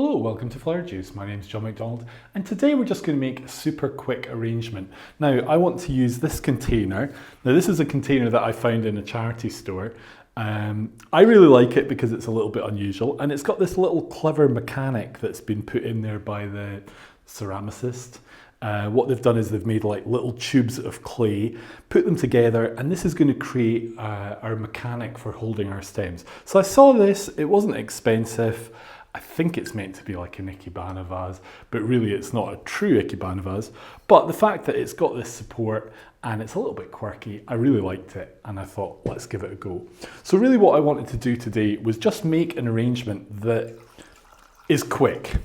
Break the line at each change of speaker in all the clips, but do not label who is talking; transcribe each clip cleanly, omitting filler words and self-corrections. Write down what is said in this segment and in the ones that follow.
Hello, welcome to Flower Juice. My name's John McDonald, and today we're just going to make a super quick arrangement. Now, I want to use this container. Now, this is a container that I found in a charity store. I really like it because it's a little bit unusual, and it's got this little clever mechanic that's been put in there by the ceramicist. What they've done is they've made like little tubes of clay, put them together, and this is going to create our mechanic for holding our stems. So I saw this, it wasn't expensive. I think it's meant to be like an ikebana vase, but really it's not a true ikebana vase. But the fact that it's got this support and it's a little bit quirky, I really liked it, and I thought, let's give it a go. So really what I wanted to do today was just make an arrangement that is quick.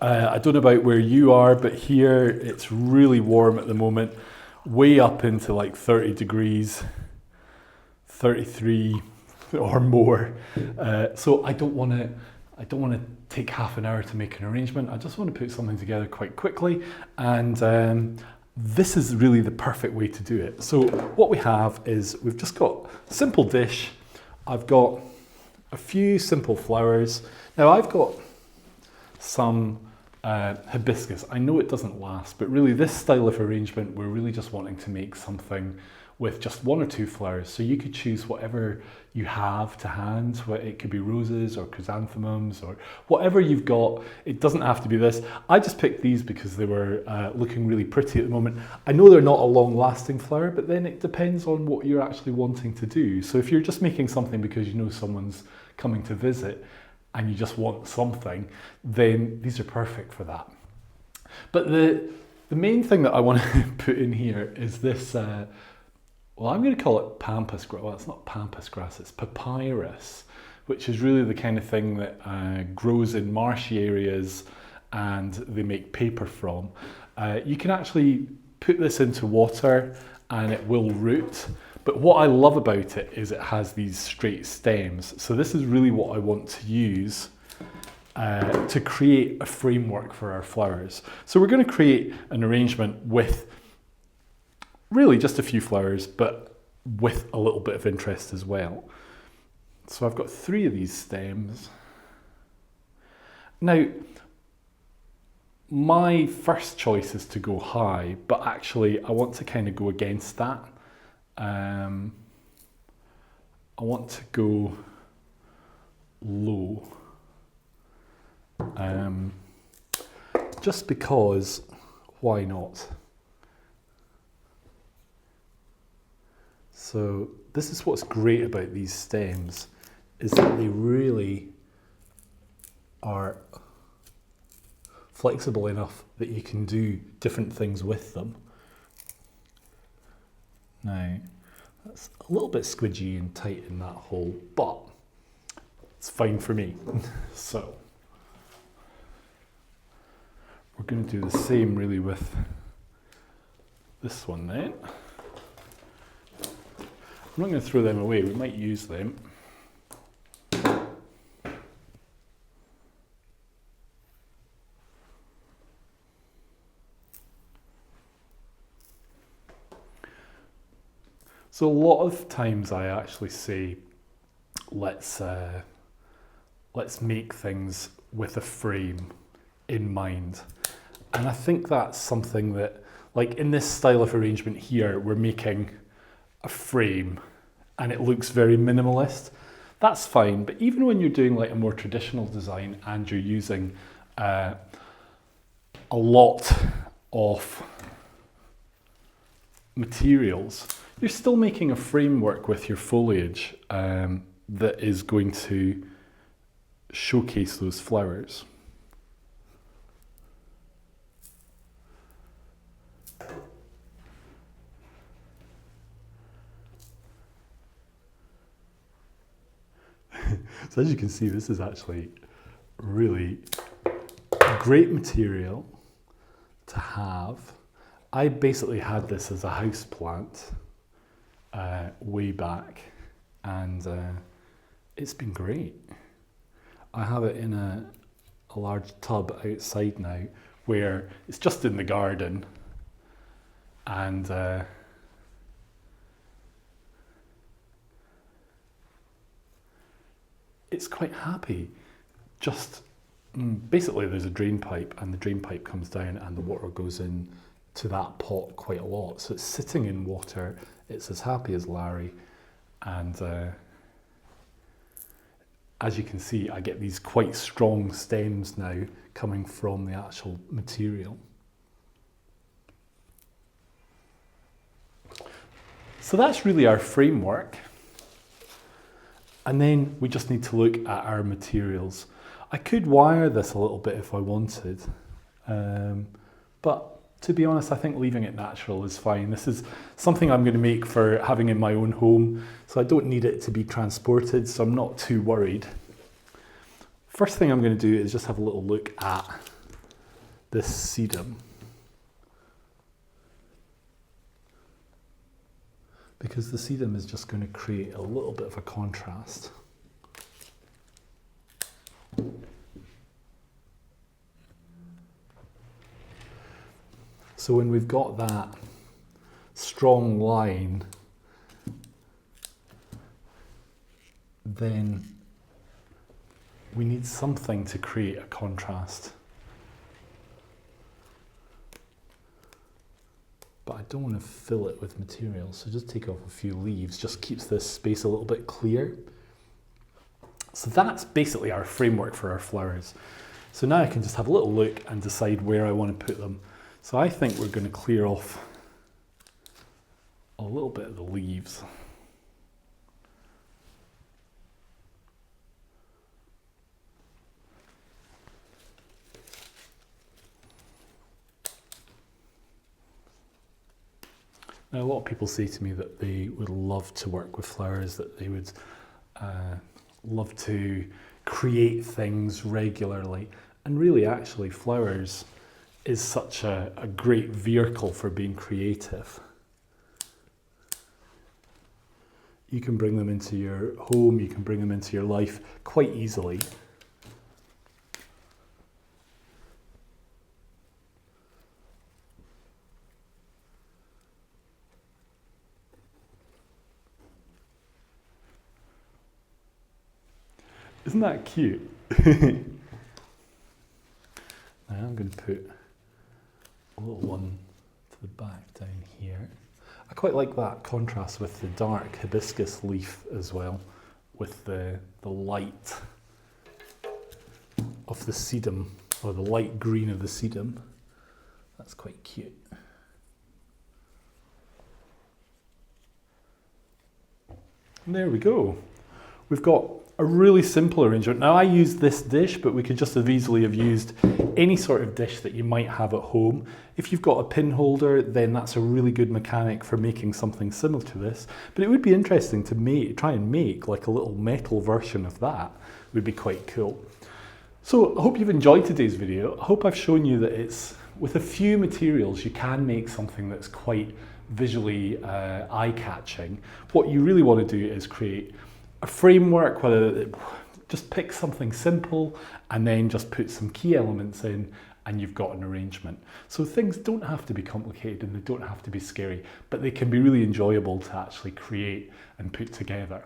I don't know about where you are, but here it's really warm at the moment, way up into like 30 degrees, 33 or more. So I don't want to take half an hour to make an arrangement. I just want to put something together quite quickly, and this is really the perfect way to do it. So what we have is we've just got a simple dish. I've got a few simple flowers. Now I've got some hibiscus. I know it doesn't last, but really this style of arrangement, we're really just wanting to make something with just one or two flowers. So you could choose whatever you have to hand. It could be roses or chrysanthemums or whatever you've got. It doesn't have to be this. I just picked these because they were looking really pretty at the moment. I know they're not a long lasting flower, but then it depends on what you're actually wanting to do. So if you're just making something because you know someone's coming to visit and you just want something, then these are perfect for that. But the main thing that I want to put in here is this, well, I'm going to call it pampas grass. Well, it's not pampas grass, it's papyrus, which is really the kind of thing that grows in marshy areas and they make paper from. You can actually put this into water and it will root. But what I love about it is it has these straight stems. So this is really what I want to use to create a framework for our flowers. So we're going to create an arrangement with really just a few flowers, but with a little bit of interest as well. So I've got 3 of these stems. Now, my first choice is to go high, but actually I want to kind of go against that. I want to go low, just because, why not? So this is what's great about these stems, is that they really are flexible enough that you can do different things with them. Now, that's a little bit squidgy and tight in that hole, but it's fine for me. So, we're going to do the same really with this one then. I'm not going to throw them away, we might use them. So a lot of times I actually say, let's make things with a frame in mind. And I think that's something that, like in this style of arrangement here, we're making a frame and it looks very minimalist. That's fine, but even when you're doing like a more traditional design and you're using a lot of materials, you're still making a framework with your foliage that is going to showcase those flowers. So as you can see, this is actually really great material to have. I basically had this as a house plant way back, and it's been great. I have it in a large tub outside now where it's just in the garden, and it's quite happy just Basically there's a drain pipe, and the drain pipe comes down and the water goes in to that pot quite a lot. So it's sitting in water, it's as happy as Larry, and as you can see, I get these quite strong stems now coming from the actual material. So that's really our framework. And then we just need to look at our materials. I could wire this a little bit if I wanted, but to be honest, I think leaving it natural is fine. This is something I'm going to make for having in my own home, so I don't need it to be transported, so I'm not too worried. First thing I'm going to do is just have a little look at this sedum, because the sedum is just going to create a little bit of a contrast. So when we've got that strong line, then we need something to create a contrast. But I don't want to fill it with material, so just take off a few leaves, just keeps this space a little bit clear. So that's basically our framework for our flowers. So now I can just have a little look and decide where I want to put them. So I think we're going to clear off a little bit of the leaves. Now, a lot of people say to me that they would love to work with flowers, that they would love to create things regularly. And really, actually, flowers is such a great vehicle for being creative. You can bring them into your home, you can bring them into your life quite easily. Isn't that cute? Now I'm going to put a little one to the back down here. I quite like that contrast with the dark hibiscus leaf as well, with the light of the sedum, or the light green of the sedum. That's quite cute. And there we go. We've got a really simple arrangement. Now I use this dish, but we could just as easily have used any sort of dish that you might have at home. If you've got a pin holder, then that's a really good mechanic for making something similar to this. But it would be interesting to try and make like a little metal version of that. It would be quite cool. So I hope you've enjoyed today's video. I hope I've shown you that it's with a few materials you can make something that's quite visually eye-catching. What you really want to do is create a framework, just pick something simple and then just put some key elements in and you've got an arrangement. So things don't have to be complicated and they don't have to be scary, but they can be really enjoyable to actually create and put together.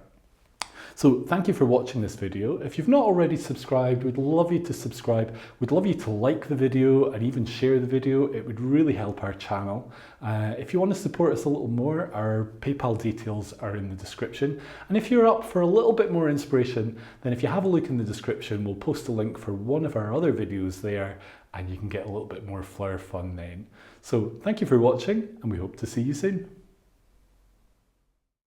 So thank you for watching this video. If you've not already subscribed, we'd love you to subscribe. We'd love you to like the video and even share the video. It would really help our channel. If you want to support us a little more, our PayPal details are in the description. And if you're up for a little bit more inspiration, then if you have a look in the description, we'll post a link for one of our other videos there and you can get a little bit more flower fun then. So thank you for watching and we hope to see you soon.